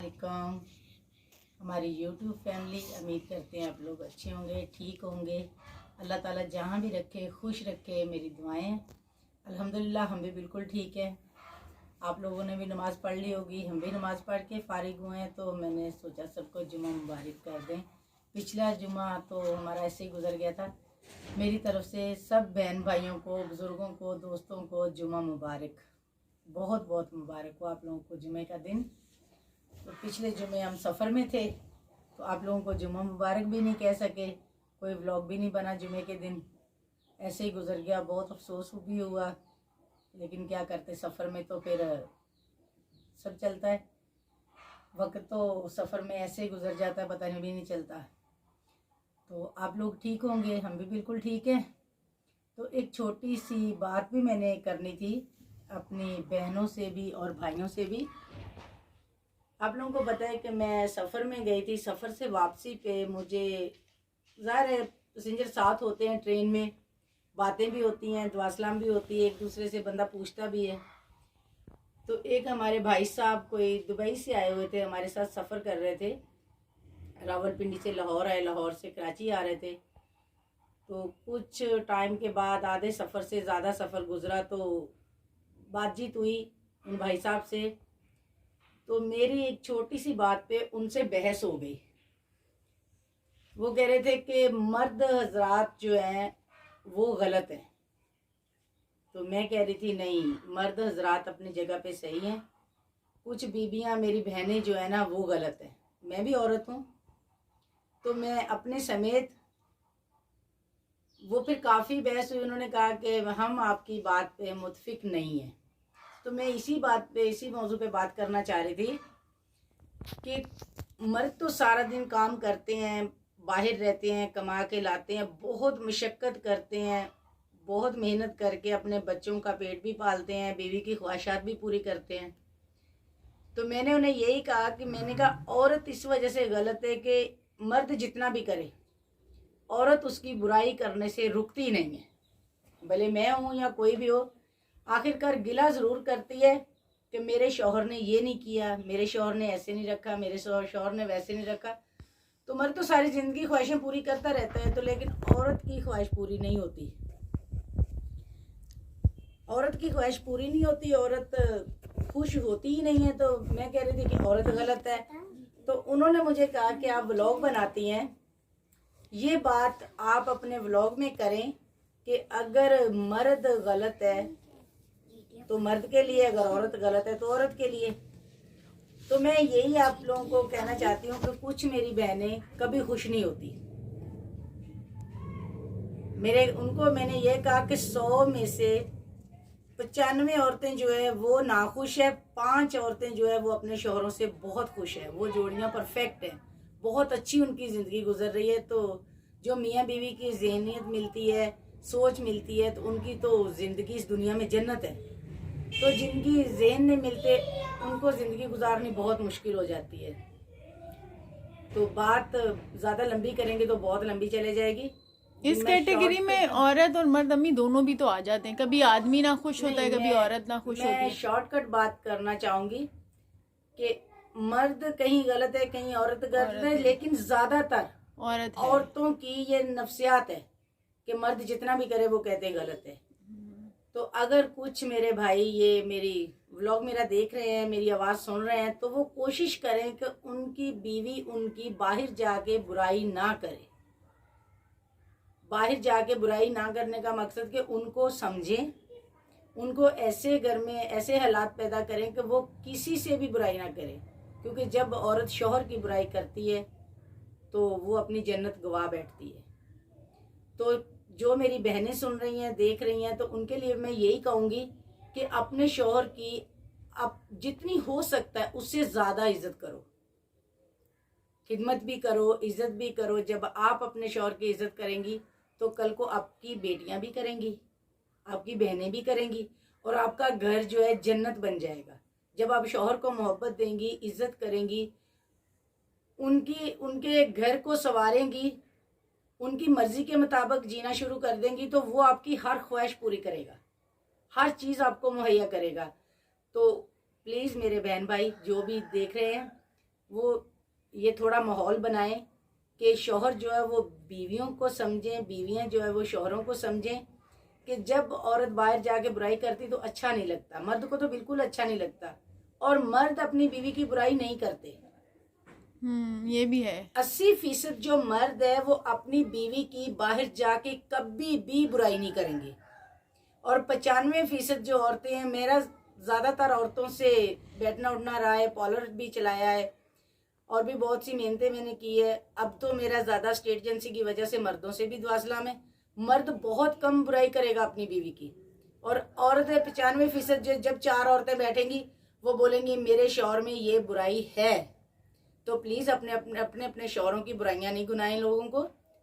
वालेकुम। हमारी YouTube family, उम्मीद करते हैं आप लोग अच्छे होंगे, ठीक होंगे। अल्लाह ताला जहाँ भी रखे खुश रखे, मेरी दुआएं। अल्हम्दुलिल्लाह हम भी बिल्कुल ठीक है। आप लोगों ने भी नमाज़ पढ़ ली होगी, हम भी नमाज़ पढ़ के फ़ारिग हुए हैं, तो मैंने सोचा सबको जुमा मुबारक कर दें। पिछला जुमा तो हमारा ऐसे ही गुजर गया था। मेरी तरफ से सब बहन भाइयों को, बुज़ुर्गों को, दोस्तों को जुमा मुबारक। बहुत बहुत मुबारक हो आप लोगों को जुमे का दिन। तो पिछले जुमे हम सफ़र में थे, तो आप लोगों को जुमा मुबारक भी नहीं कह सके, कोई व्लॉग भी नहीं बना जुमे के दिन, ऐसे ही गुजर गया। बहुत अफसोस भी हुआ, लेकिन क्या करते, सफ़र में तो फिर सब चलता है। वक्त तो सफ़र में ऐसे ही गुजर जाता है, पता भी नहीं चलता। तो आप लोग ठीक होंगे, हम भी बिल्कुल ठीक हैं। तो एक छोटी सी बात भी मैंने करनी थी अपनी बहनों से भी और भाइयों से भी। आप लोगों को पता है कि मैं सफ़र में गई थी। सफ़र से वापसी पे मुझे, ज़ाहिर है पैसेंजर साथ होते हैं ट्रेन में, बातें भी होती हैं, दुआसलाम भी होती है, एक दूसरे से बंदा पूछता भी है। तो एक हमारे भाई साहब कोई दुबई से आए हुए थे, हमारे साथ सफ़र कर रहे थे। रावलपिंडी से लाहौर आए, लाहौर से कराची आ रहे थे। तो कुछ टाइम के बाद, आधे सफ़र से ज़्यादा सफ़र गुजरा, तो बातचीत हुई उन भाई साहब से। तो मेरी एक छोटी सी बात पे उनसे बहस हो गई। वो कह रहे थे कि मर्द हजरात जो हैं वो गलत है। तो मैं कह रही थी नहीं, मर्द हजरात अपनी जगह पे सही हैं। कुछ बीबियां, मेरी बहनें जो है ना, वो गलत है। मैं भी औरत हूँ, तो मैं अपने समेत, वो फिर काफ़ी बहस हुई। उन्होंने कहा कि हम आपकी बात पे मुतफिक नहीं हैं। तो मैं इसी बात पे, इसी मौजू पे बात करना चाह रही थी कि मर्द तो सारा दिन काम करते हैं, बाहर रहते हैं, कमा के लाते हैं, बहुत मशक्क़त करते हैं, बहुत मेहनत करके अपने बच्चों का पेट भी पालते हैं, बीवी की ख्वाहिशात भी पूरी करते हैं। तो मैंने उन्हें यही कहा कि मैंने कहा औरत इस वजह से गलत है कि मर्द जितना भी करे, औरत उसकी बुराई करने से रुकती नहीं है। भले मैं हूँ या कोई भी हो, आखिरकार गिला ज़रूर करती है कि मेरे शौहर ने ये नहीं किया, मेरे शौहर ने ऐसे नहीं रखा, मेरे शौहर ने वैसे नहीं रखा। तो मर्द तो सारी ज़िंदगी ख्वाहिशें पूरी करता रहता है, तो लेकिन औरत की ख्वाहिश पूरी नहीं होती। औरत की ख्वाहिश पूरी नहीं होती, औरत खुश होती ही नहीं है। तो मैं कह रही थी कि औरत गलत है। तो उन्होंने मुझे कहा कि आप व्लॉग बनाती हैं, ये बात आप अपने व्लॉग में करें कि अगर मर्द गलत है तो मर्द के लिए, अगर औरत गलत है तो औरत के लिए। तो मैं यही आप लोगों को कहना चाहती हूँ कि कुछ मेरी बहनें कभी खुश नहीं होती। उनको मैंने ये कहा कि 100 में से 95 औरतें जो है वो नाखुश है, 5 औरतें जो है वो अपने शौहरों से बहुत खुश है। वो जोड़ियाँ परफेक्ट हैं, बहुत अच्छी उनकी ज़िंदगी गुजर रही है। तो जो मियाँ बीवी की ज़हनियत मिलती है, सोच मिलती है, तो उनकी तो ज़िंदगी इस दुनिया में जन्नत है। तो जिनकी ज़हन नहीं मिलते, उनको ज़िंदगी गुजारनी बहुत मुश्किल हो जाती है। तो बात ज़्यादा लंबी करेंगे तो बहुत लंबी चले जाएगी। इस कैटेगरी में औरत और मर्द अम्मी दोनों भी तो आ जाते हैं। कभी आदमी ना खुश होता है, कभी औरत ना खुश होती मैं है। शॉर्टकट बात करना चाहूंगी कि मर्द कहीं गलत है, कहीं औरत गलत है, लेकिन ज्यादातर औरत है। औरतों की ये नफ्सियात है कि मर्द जितना भी करे वो कहते गलत है। तो अगर कुछ मेरे भाई ये मेरी व्लॉग मेरा देख रहे हैं, मेरी आवाज़ सुन रहे हैं, तो वो कोशिश करें कि उनकी बीवी उनकी बाहर जाके बुराई ना करे। बाहर जाके बुराई ना करने का मकसद कि उनको समझें, उनको ऐसे घर में ऐसे हालात पैदा करें कि वो किसी से भी बुराई ना करें। क्योंकि जब औरत शौहर की बुराई करती है तो वो अपनी जन्नत गवा बैठती है। तो जो मेरी बहनें सुन रही हैं, देख रही हैं, तो उनके लिए मैं यही कहूँगी कि अपने शौहर की आप जितनी हो सकता है उससे ज़्यादा इज्जत करो, खिदमत भी करो, इज्जत भी करो। जब आप अपने शौहर की इज्जत करेंगी तो कल को आपकी बेटियां भी करेंगी, आपकी बहनें भी करेंगी, और आपका घर जो है जन्नत बन जाएगा। जब आप शौहर को मोहब्बत देंगी, इज्जत करेंगी, उनके घर को संवारेंगी, उनकी मर्जी के मुताबिक जीना शुरू कर देंगी, तो वो आपकी हर ख्वाहिश पूरी करेगा, हर चीज़ आपको मुहैया करेगा। तो प्लीज़ मेरे बहन भाई जो भी देख रहे हैं, वो ये थोड़ा माहौल बनाएं कि शौहर जो है वो बीवियों को समझें, बीवियां जो है वो शौहरों को समझें कि जब औरत बाहर जाके बुराई करती तो अच्छा नहीं लगता, मर्द को तो बिल्कुल अच्छा नहीं लगता। और मर्द अपनी बीवी की बुराई नहीं करते। ये भी है। 80% जो मर्द है वो अपनी बीवी की बाहर जाके कभी भी बुराई नहीं करेंगे। और 95% जो औरतें हैं, मेरा ज्यादातर औरतों से बैठना उठना रहा है, पार्लर भी चलाया है और भी बहुत सी मेहनतें मैंने की है। अब तो मेरा ज्यादा स्टेट एजेंसी की वजह से मर्दों से भी दुआ सलाम है। मर्द बहुत कम बुराई करेगा अपनी बीवी की, और औरतें 95% जब 4 औरतें बैठेंगी वो बोलेंगी मेरे शौहर में ये बुराई है। तो प्लीज अपने अपने अपने अपने शौहरों की बुराइयां नहीं गुनाएं लोगों को।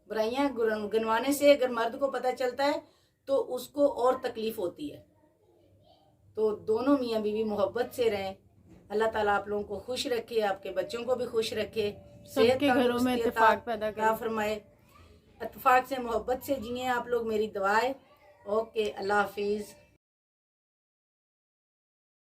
बुराइयां गिनवाने से अगर मर्द को पता चलता है तो उसको और तकलीफ होती है। तो दोनों मियाँ बीवी मोहब्बत से रहें। अल्लाह ताला आप लोगों को खुश रखे, आपके बच्चों को भी खुश रखे, सबके घरों में इत्तेफाक पैदा करे फरमाए, इत्तेफाक से मोहब्बत से जिए आप लोग, मेरी दुआ है। ओके, अल्लाह हाफिज।